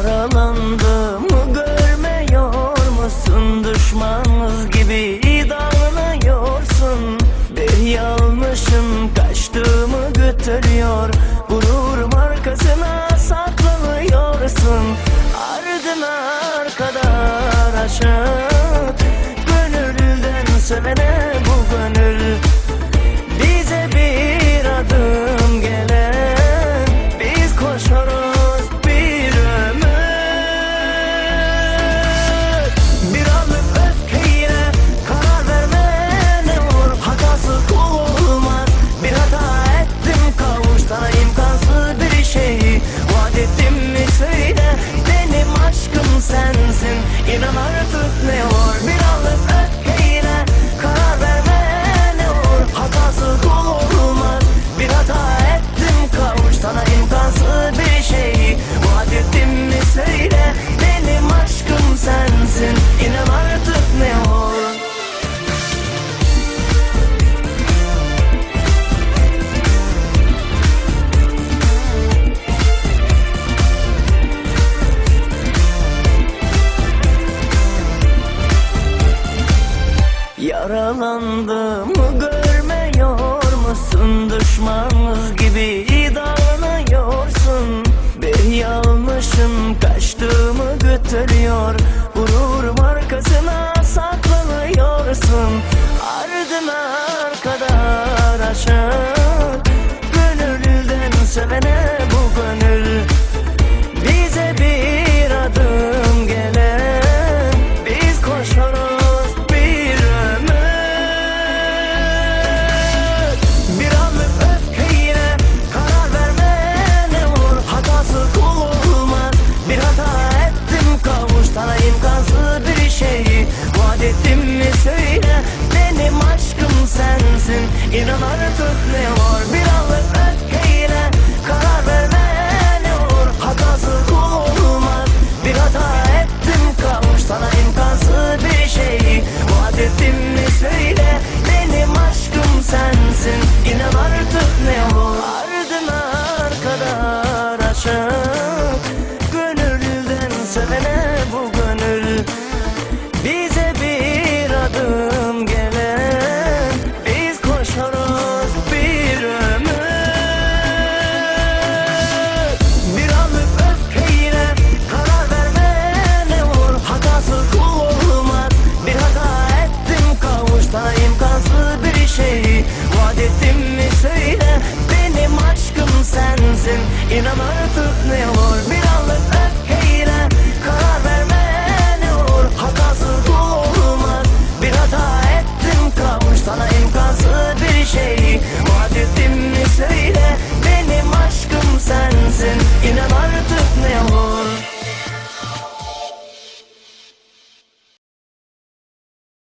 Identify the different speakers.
Speaker 1: Yaralandığımı görmüyor musun? Düşmanız gibi davranıyorsun. Bir yanlışım kaçtığımı götürüyor. Gururum arkasına saklanıyorsun. Ardına kadar aşık, gönülden sevene bu gönül. Bize bir adım gelen, biz koşarız bir ömür. Bir anlık öfkeyle karar verme ne olur. Hatası kul olmaz. Bir hata ettim, kavuş sana imkansız bir şey. Vaat ettim mi söyle, benim aşkım sensin. İnan artık ne olur. Bir anlık öfkeyle karar verme ne olur. Hatası kul olmaz. Bir hata ettim, kavuş sana imkansız bir şey. Vaat ettim mi söyle, benim aşkım sensin. İnan artık ne olur. Yaralandığımı görmüyor musun? Düşmanız gibi davranıyorsun. Bir yanlışım kaçtığımı götürüyor. Gururum arkasına saklanıyorsun. Ardına kadar aşık, gönülden sevene bu gönül. Bize bir adım gelen, biz koşarız bir ömür. Bir anlık öfkeyle karar verme ne olur. Hatası kul olmaz. Bir hata ettim, kavuş sana imkansız bir şey. Vaat ettim mi söyle, benim aşkım sensin. İnan artık ne var. Bir